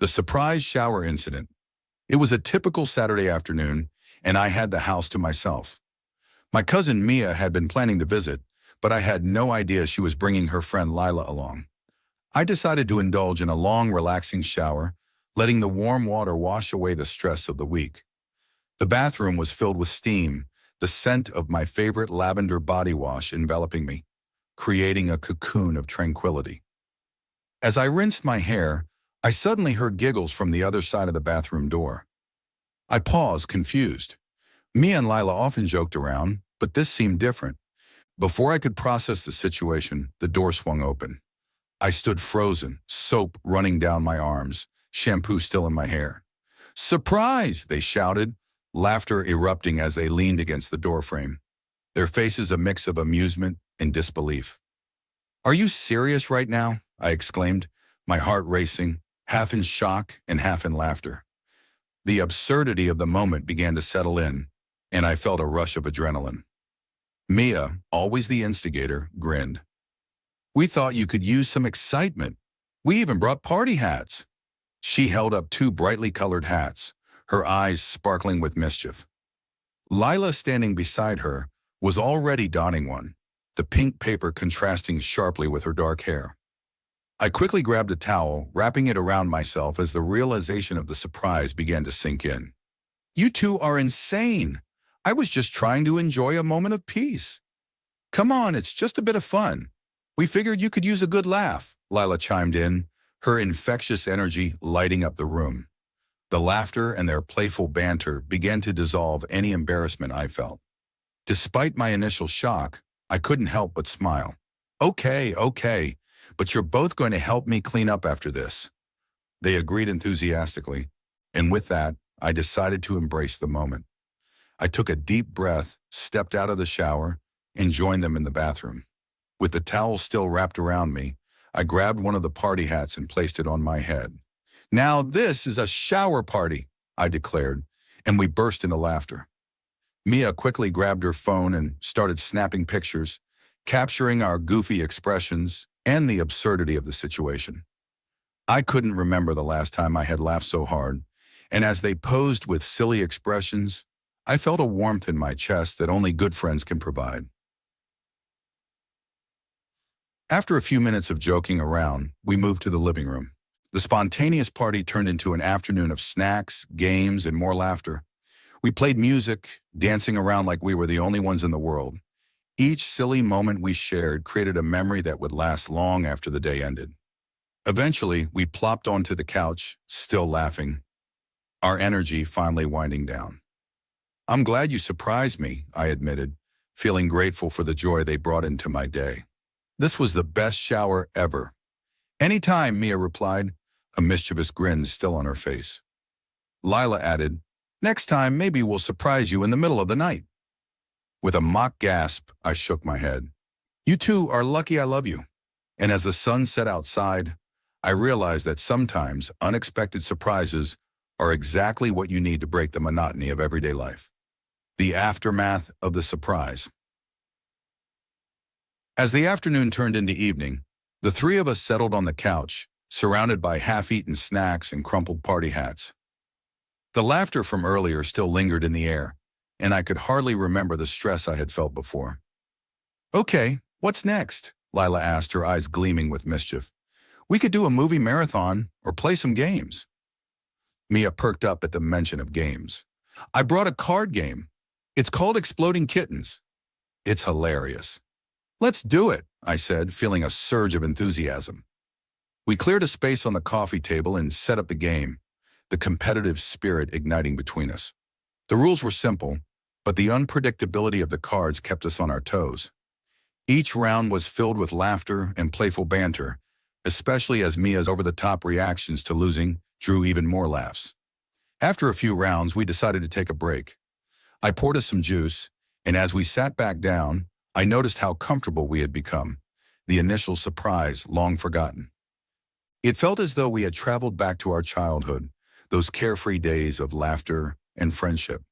The surprise shower incident. It was a typical Saturday afternoon, and I had the house to myself. My cousin Mia had been planning to visit, but I had no idea she was bringing her friend Lila along. I decided to indulge in a long, relaxing shower, letting the warm water wash away the stress of the week. The bathroom was filled with steam, the scent of my favorite lavender body wash enveloping me, creating a cocoon of tranquility. As I rinsed my hair, I suddenly heard giggles from the other side of the bathroom door. I paused, confused. Mia and Lila often joked around, but this seemed different. Before I could process the situation, the door swung open. I stood frozen, soap running down my arms, shampoo still in my hair. "Surprise!" they shouted, laughter erupting as they leaned against the doorframe, their faces a mix of amusement and disbelief. "Are you serious right now?" I exclaimed, my heart racing, half in shock and half in laughter. The absurdity of the moment began to settle in, and I felt a rush of adrenaline. Mia, always the instigator, grinned. "We thought you could use some excitement. We even brought party hats." She held up two brightly colored hats, her eyes sparkling with mischief. Lila, standing beside her, was already donning one, the pink paper contrasting sharply with her dark hair. I quickly grabbed a towel, wrapping it around myself as the realization of the surprise began to sink in. "You two are insane. I was just trying to enjoy a moment of peace." "Come on, it's just a bit of fun. We figured you could use a good laugh," Lila chimed in, her infectious energy lighting up the room. The laughter and their playful banter began to dissolve any embarrassment I felt. Despite my initial shock, I couldn't help but smile. Okay, but you're both going to help me clean up after this." They agreed enthusiastically, and with that, I decided to embrace the moment. I took a deep breath, stepped out of the shower, and joined them in the bathroom. With the towel still wrapped around me, I grabbed one of the party hats and placed it on my head. "Now this is a shower party," I declared, and we burst into laughter. Mia quickly grabbed her phone and started snapping pictures, capturing our goofy expressions and the absurdity of the situation. I couldn't remember the last time I had laughed so hard, and as they posed with silly expressions, I felt a warmth in my chest that only good friends can provide. After a few minutes of joking around, we moved to the living room. The spontaneous party turned into an afternoon of snacks, games, and more laughter. We played music, dancing around like we were the only ones in the world. Each silly moment we shared created a memory that would last long after the day ended. Eventually, we plopped onto the couch, still laughing, our energy finally winding down. "I'm glad you surprised me," I admitted, feeling grateful for the joy they brought into my day. "This was the best shower ever." "Anytime," Mia replied, a mischievous grin still on her face. Lila added, "Next time, maybe we'll surprise you in the middle of the night." With a mock gasp, I shook my head. "You two are lucky I love you." And as the sun set outside, I realized that sometimes unexpected surprises are exactly what you need to break the monotony of everyday life. The aftermath of the surprise. As the afternoon turned into evening, the three of us settled on the couch, surrounded by half-eaten snacks and crumpled party hats. The laughter from earlier still lingered in the air, and I could hardly remember the stress I had felt before. "Okay, what's next?" Lila asked, her eyes gleaming with mischief. "We could do a movie marathon or play some games." Mia perked up at the mention of games. "I brought a card game. It's called Exploding Kittens." "It's hilarious." "Let's do it," I said, feeling a surge of enthusiasm. We cleared a space on the coffee table and set up the game, the competitive spirit igniting between us. The rules were simple, but the unpredictability of the cards kept us on our toes. Each round was filled with laughter and playful banter, especially as Mia's over-the-top reactions to losing drew even more laughs. After a few rounds, we decided to take a break. I poured us some juice, and as we sat back down, I noticed how comfortable we had become, the initial surprise long forgotten. It felt as though we had traveled back to our childhood, those carefree days of laughter and friendship.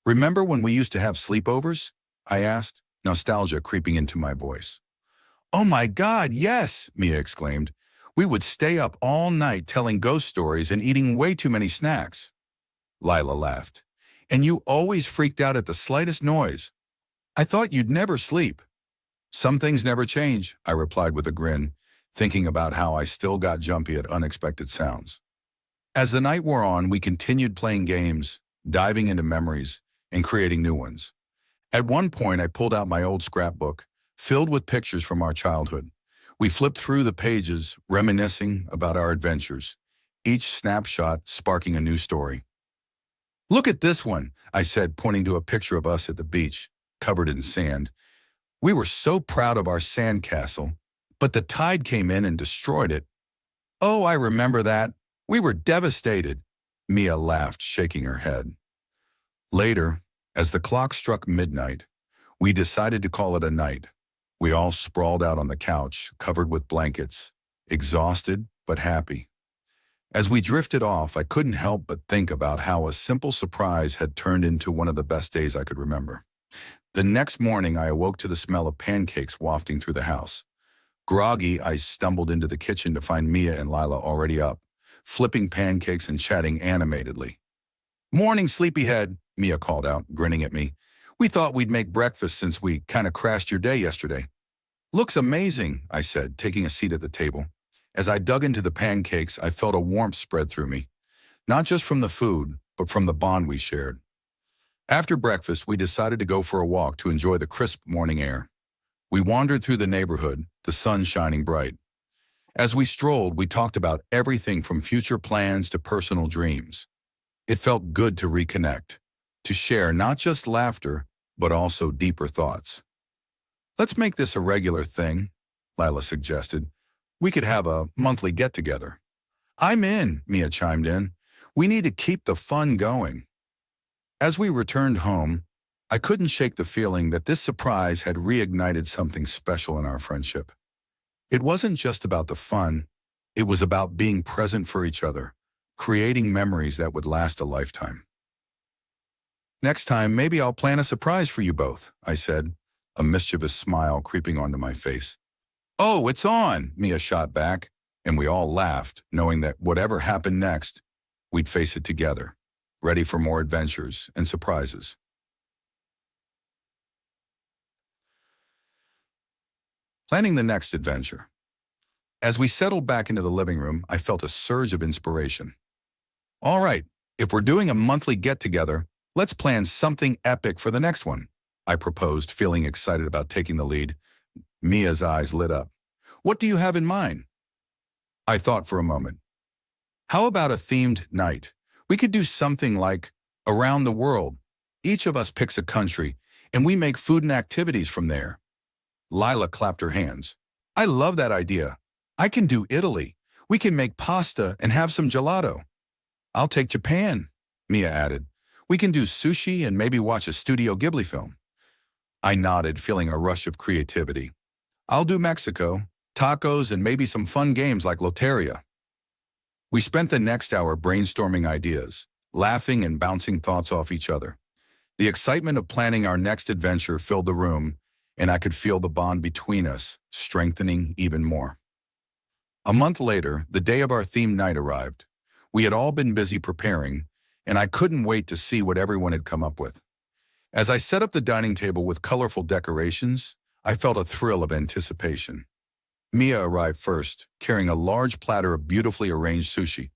"Remember when we used to have sleepovers?" I asked, nostalgia creeping into my voice. "Oh my God, yes!" Mia exclaimed. We would stay up all night telling ghost stories and eating way too many snacks. Lila laughed. And you always freaked out at the slightest noise. I thought you'd never sleep. Some things never change, I replied with a grin, thinking about how I still got jumpy at unexpected sounds. As the night wore on, we continued playing games, diving into memories, and creating new ones. At one point, I pulled out my old scrapbook, filled with pictures from our childhood. We flipped through the pages, reminiscing about our adventures, each snapshot sparking a new story. Look at this one, I said, pointing to a picture of us at the beach, covered in sand. We were so proud of our sand castle, but the tide came in and destroyed it. Oh, I remember that. We were devastated. Mia laughed, shaking her head. Later, as the clock struck midnight, we decided to call it a night. We all sprawled out on the couch, covered with blankets, exhausted but happy. As we drifted off, I couldn't help but think about how a simple surprise had turned into one of the best days I could remember. The next morning, I awoke to the smell of pancakes wafting through the house. Groggy, I stumbled into the kitchen to find Mia and Lila already up, flipping pancakes and chatting animatedly. "Morning, sleepyhead," Mia called out, grinning at me. "We thought we'd make breakfast since we kind of crashed your day yesterday." "Looks amazing," I said, taking a seat at the table. As I dug into the pancakes, I felt a warmth spread through me, not just from the food, but from the bond we shared. After breakfast, we decided to go for a walk to enjoy the crisp morning air. We wandered through the neighborhood, the sun shining bright. As we strolled, we talked about everything from future plans to personal dreams. It felt good to reconnect, to share not just laughter, but also deeper thoughts. "Let's make this a regular thing," Lila suggested. "We could have a monthly get-together." "I'm in," Mia chimed in. "We need to keep the fun going." As we returned home, I couldn't shake the feeling that this surprise had reignited something special in our friendship. It wasn't just about the fun, it was about being present for each other, creating memories that would last a lifetime. "Next time, maybe I'll plan a surprise for you both," I said, a mischievous smile creeping onto my face. "Oh, it's on," Mia shot back, and we all laughed, knowing that whatever happened next, we'd face it together, ready for more adventures and surprises. Planning the next adventure. As we settled back into the living room, I felt a surge of inspiration. "All right, if we're doing a monthly get-together, let's plan something epic for the next one," I proposed, feeling excited about taking the lead. Mia's eyes lit up. "What do you have in mind?" I thought for a moment. "How about a themed night? We could do something like around the world. Each of us picks a country, and we make food and activities from there." Lila clapped her hands. "I love that idea. I can do Italy. We can make pasta and have some gelato." "I'll take Japan," Mia added. "We can do sushi and maybe watch a Studio Ghibli film." I nodded, feeling a rush of creativity. "I'll do Mexico, tacos, and maybe some fun games like Loteria." We spent the next hour brainstorming ideas, laughing and bouncing thoughts off each other. The excitement of planning our next adventure filled the room, and I could feel the bond between us strengthening even more. A month later, the day of our themed night arrived. We had all been busy preparing, and I couldn't wait to see what everyone had come up with. As I set up the dining table with colorful decorations, I felt a thrill of anticipation. Mia arrived first, carrying a large platter of beautifully arranged sushi.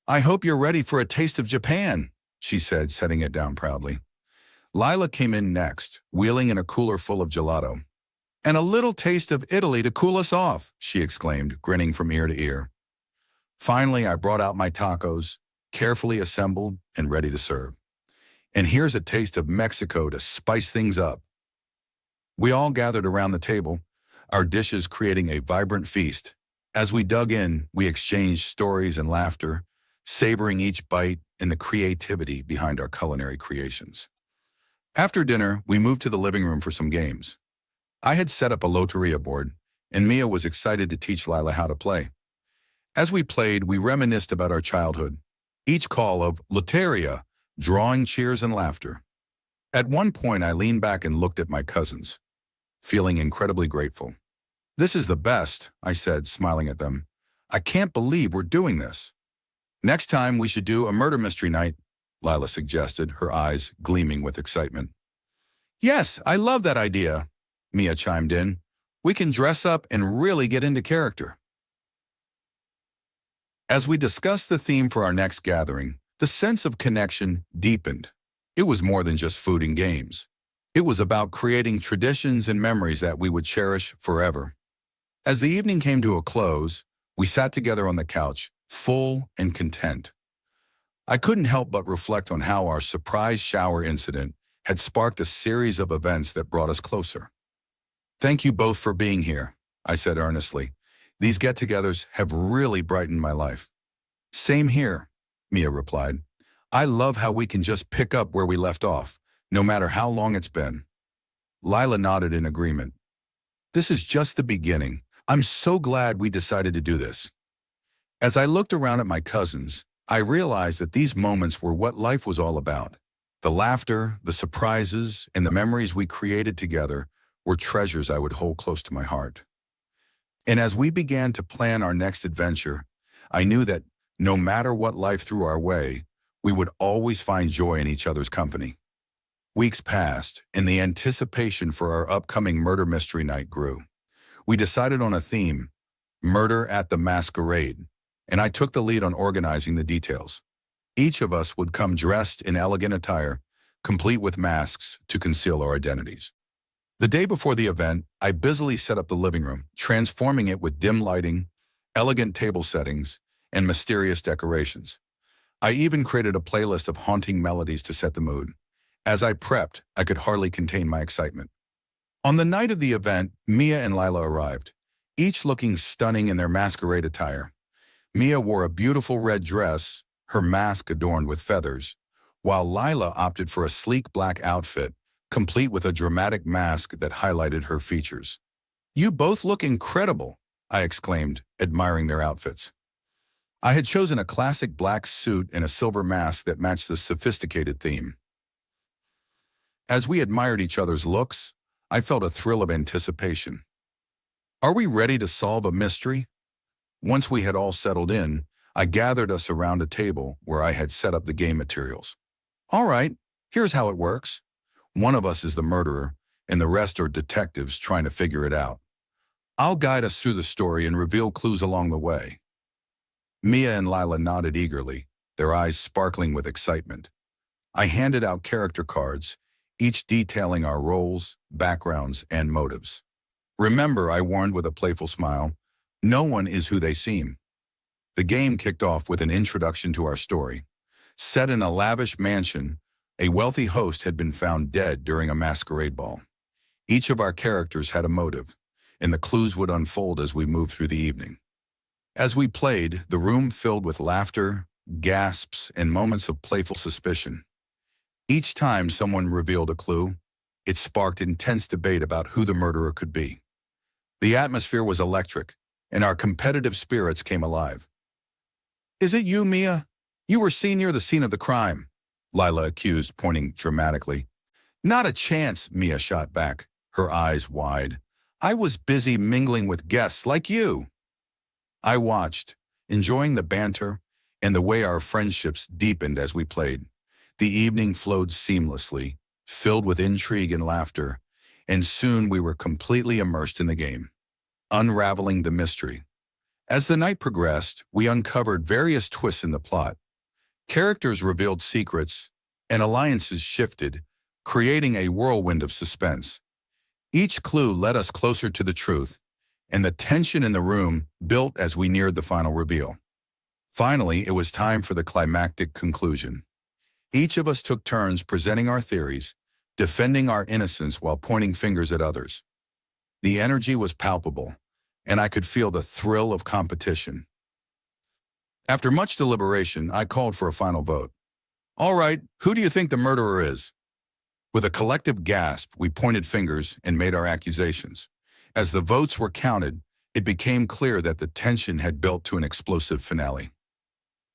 "I hope you're ready for a taste of Japan," she said, setting it down proudly. Lila came in next, wheeling in a cooler full of gelato. "And a little taste of Italy to cool us off," she exclaimed, grinning from ear to ear. Finally, I brought out my tacos, carefully assembled and ready to serve. "And here's a taste of Mexico to spice things up." We all gathered around the table, our dishes creating a vibrant feast. As we dug in, we exchanged stories and laughter, savoring each bite and the creativity behind our culinary creations. After dinner, we moved to the living room for some games. I had set up a loteria board, and Mia was excited to teach Lila how to play. As we played, we reminisced about our childhood, each call of Loteria, drawing cheers and laughter. At one point, I leaned back and looked at my cousins, feeling incredibly grateful. "This is the best," I said, smiling at them. I can't believe we're doing this. Next time we should do a murder mystery night, Lila suggested, her eyes gleaming with excitement. Yes, I love that idea, Mia chimed in. We can dress up and really get into character. As we discussed the theme for our next gathering, the sense of connection deepened. It was more than just food and games. It was about creating traditions and memories that we would cherish forever. As the evening came to a close, we sat together on the couch, full and content. I couldn't help but reflect on how our surprise shower incident had sparked a series of events that brought us closer. Thank you both for being here, I said earnestly. These get-togethers have really brightened my life. Same here, Mia replied. I love how we can just pick up where we left off, no matter how long it's been. Lila nodded in agreement. This is just the beginning. I'm so glad we decided to do this. As I looked around at my cousins, I realized that these moments were what life was all about. The laughter, the surprises, and the memories we created together were treasures I would hold close to my heart. And as we began to plan our next adventure, I knew that no matter what life threw our way, we would always find joy in each other's company. Weeks passed, and the anticipation for our upcoming murder mystery night grew. We decided on a theme, Murder at the Masquerade, and I took the lead on organizing the details. Each of us would come dressed in elegant attire, complete with masks to conceal our identities. The day before the event, I busily set up the living room, transforming it with dim lighting, elegant table settings, and mysterious decorations. I even created a playlist of haunting melodies to set the mood. As I prepped, I could hardly contain my excitement. On the night of the event, Mia and Lila arrived, each looking stunning in their masquerade attire. Mia wore a beautiful red dress, her mask adorned with feathers, while Lila opted for a sleek black outfit, complete with a dramatic mask that highlighted her features. You both look incredible, I exclaimed, admiring their outfits. I had chosen a classic black suit and a silver mask that matched the sophisticated theme. As we admired each other's looks, I felt a thrill of anticipation. Are we ready to solve a mystery? Once we had all settled in, I gathered us around a table where I had set up the game materials. All right, here's how it works. One of us is the murderer, and the rest are detectives trying to figure it out. I'll guide us through the story and reveal clues along the way. Mia and Lila nodded eagerly, their eyes sparkling with excitement. I handed out character cards, each detailing our roles, backgrounds, and motives. Remember, I warned with a playful smile, no one is who they seem. The game kicked off with an introduction to our story. Set in a lavish mansion, a wealthy host had been found dead during a masquerade ball. Each of our characters had a motive, and the clues would unfold as we moved through the evening. As we played, the room filled with laughter, gasps, and moments of playful suspicion. Each time someone revealed a clue, it sparked intense debate about who the murderer could be. The atmosphere was electric, and our competitive spirits came alive. Is it you, Mia? You were seen near the scene of the crime, Lila accused, pointing dramatically. Not a chance, Mia shot back, her eyes wide. I was busy mingling with guests like you. I watched, enjoying the banter and the way our friendships deepened as we played. The evening flowed seamlessly, filled with intrigue and laughter, and soon we were completely immersed in the game, unraveling the mystery. As the night progressed, we uncovered various twists in the plot. Characters revealed secrets, and alliances shifted, creating a whirlwind of suspense. Each clue led us closer to the truth, and the tension in the room built as we neared the final reveal. Finally, it was time for the climactic conclusion. Each of us took turns presenting our theories, defending our innocence while pointing fingers at others. The energy was palpable, and I could feel the thrill of competition. After much deliberation, I called for a final vote. All right, who do you think the murderer is? With a collective gasp, we pointed fingers and made our accusations. As the votes were counted, it became clear that the tension had built to an explosive finale.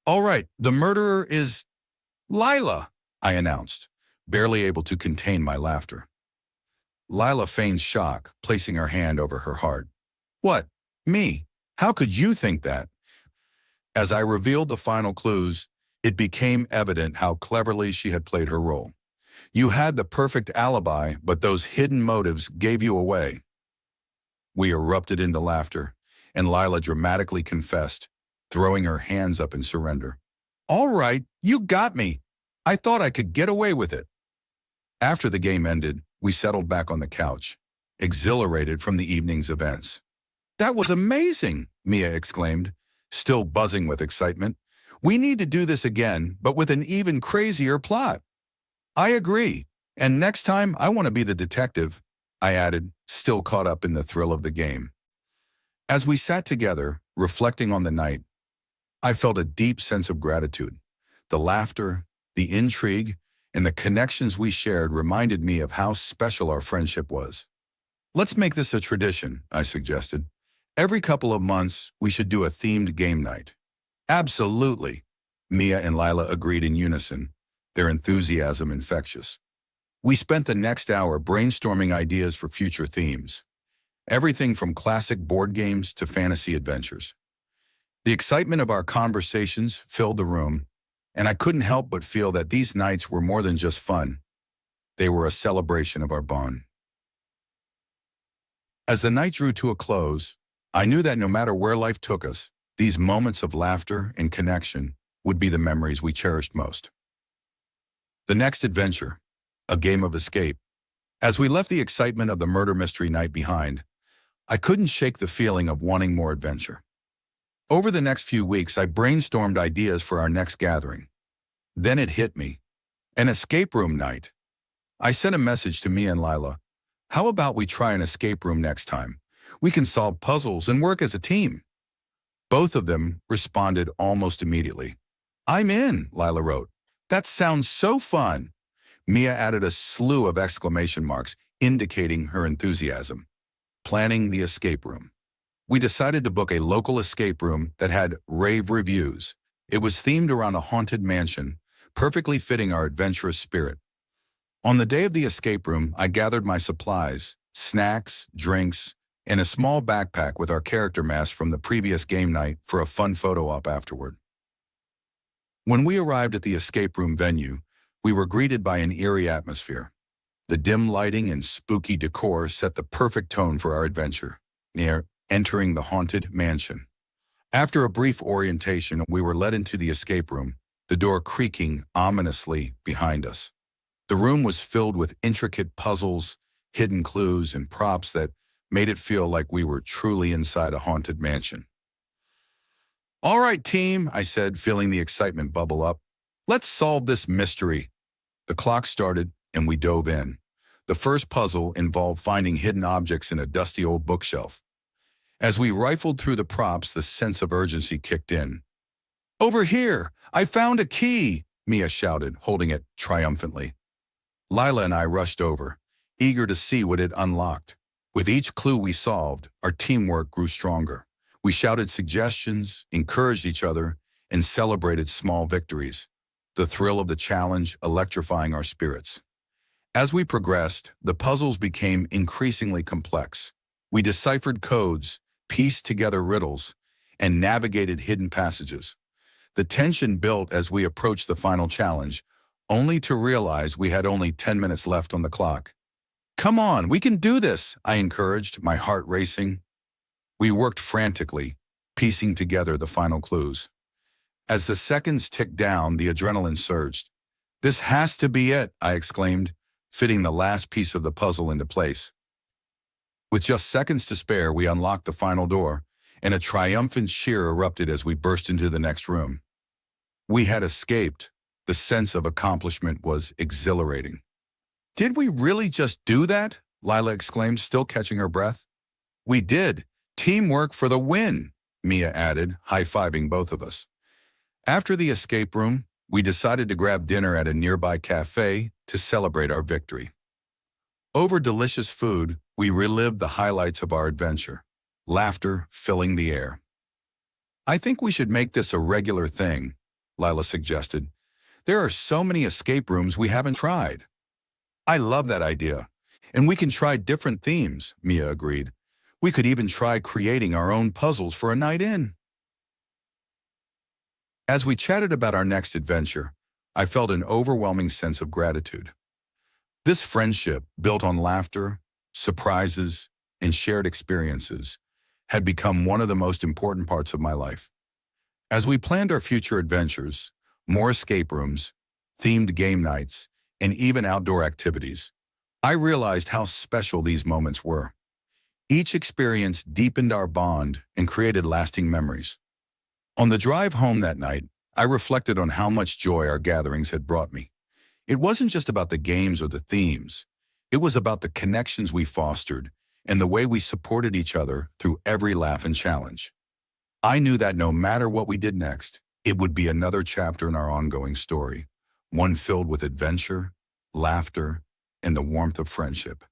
All right, the murderer is Lila, I announced, barely able to contain my laughter. Lila feigned shock, placing her hand over her heart. What? Me? How could you think that? As I revealed the final clues, it became evident how cleverly she had played her role. You had the perfect alibi, but those hidden motives gave you away. We erupted into laughter, and Lila dramatically confessed, throwing her hands up in surrender. All right, you got me. I thought I could get away with it. After the game ended, we settled back on the couch, exhilarated from the evening's events. That was amazing, Mia exclaimed, still buzzing with excitement. We need to do this again, but with an even crazier plot. I agree. And next time, I want to be the detective, I added, still caught up in the thrill of the game. As we sat together, reflecting on the night, I felt a deep sense of gratitude. The laughter, the intrigue, and the connections we shared reminded me of how special our friendship was. Let's make this a tradition, I suggested. Every couple of months, we should do a themed game night. Absolutely, Mia and Lila agreed in unison, their enthusiasm infectious. We spent the next hour brainstorming ideas for future themes, everything from classic board games to fantasy adventures. The excitement of our conversations filled the room, and I couldn't help but feel that these nights were more than just fun. They were a celebration of our bond. As the night drew to a close, I knew that no matter where life took us, these moments of laughter and connection would be the memories we cherished most. The next adventure, a game of escape. As we left the excitement of the murder mystery night behind, I couldn't shake the feeling of wanting more adventure. Over the next few weeks, I brainstormed ideas for our next gathering. Then it hit me. An escape room night. I sent a message to Mia and Lila. How about we try an escape room next time? We can solve puzzles and work as a team. Both of them responded almost immediately. I'm in, Lila wrote. That sounds so fun. Mia added a slew of exclamation marks, indicating her enthusiasm. Planning the escape room. We decided to book a local escape room that had rave reviews. It was themed around a haunted mansion, perfectly fitting our adventurous spirit. On the day of the escape room, I gathered my supplies, snacks, drinks, and a small backpack with our character masks from the previous game night for a fun photo op afterward. When we arrived at the escape room venue, we were greeted by an eerie atmosphere. The dim lighting and spooky decor set the perfect tone for our adventure, near entering the haunted mansion. After a brief orientation, we were led into the escape room, the door creaking ominously behind us. The room was filled with intricate puzzles, hidden clues, and props that made it feel like we were truly inside a haunted mansion. All right, team, I said, feeling the excitement bubble up. Let's solve this mystery. The clock started, and we dove in. The first puzzle involved finding hidden objects in a dusty old bookshelf. As we rifled through the props, the sense of urgency kicked in. Over here! I found a key! Mia shouted, holding it triumphantly. Lila and I rushed over, eager to see what it unlocked. With each clue we solved, our teamwork grew stronger. We shouted suggestions, encouraged each other, and celebrated small victories, the thrill of the challenge electrifying our spirits. As we progressed, the puzzles became increasingly complex. We deciphered codes, pieced together riddles, and navigated hidden passages. The tension built as we approached the final challenge, only to realize we had only 10 minutes left on the clock. Come on, we can do this, I encouraged, my heart racing. We worked frantically, piecing together the final clues. As the seconds ticked down, the adrenaline surged. This has to be it, I exclaimed, fitting the last piece of the puzzle into place. With just seconds to spare, we unlocked the final door, and a triumphant cheer erupted as we burst into the next room. We had escaped. The sense of accomplishment was exhilarating. Did we really just do that? Lila exclaimed, still catching her breath. We did. Teamwork for the win, Mia added, high-fiving both of us. After the escape room, we decided to grab dinner at a nearby cafe to celebrate our victory. Over delicious food, we relived the highlights of our adventure, laughter filling the air. I think we should make this a regular thing, Lila suggested. There are so many escape rooms we haven't tried. I love that idea. And we can try different themes, Mia agreed. We could even try creating our own puzzles for a night in. As we chatted about our next adventure, I felt an overwhelming sense of gratitude. This friendship, built on laughter, surprises, and shared experiences, had become one of the most important parts of my life. As we planned our future adventures, more escape rooms, themed game nights, and even outdoor activities, I realized how special these moments were. Each experience deepened our bond and created lasting memories. On the drive home that night, I reflected on how much joy our gatherings had brought me. It wasn't just about the games or the themes. It was about the connections we fostered and the way we supported each other through every laugh and challenge. I knew that no matter what we did next, it would be another chapter in our ongoing story, one filled with adventure, laughter, and the warmth of friendship.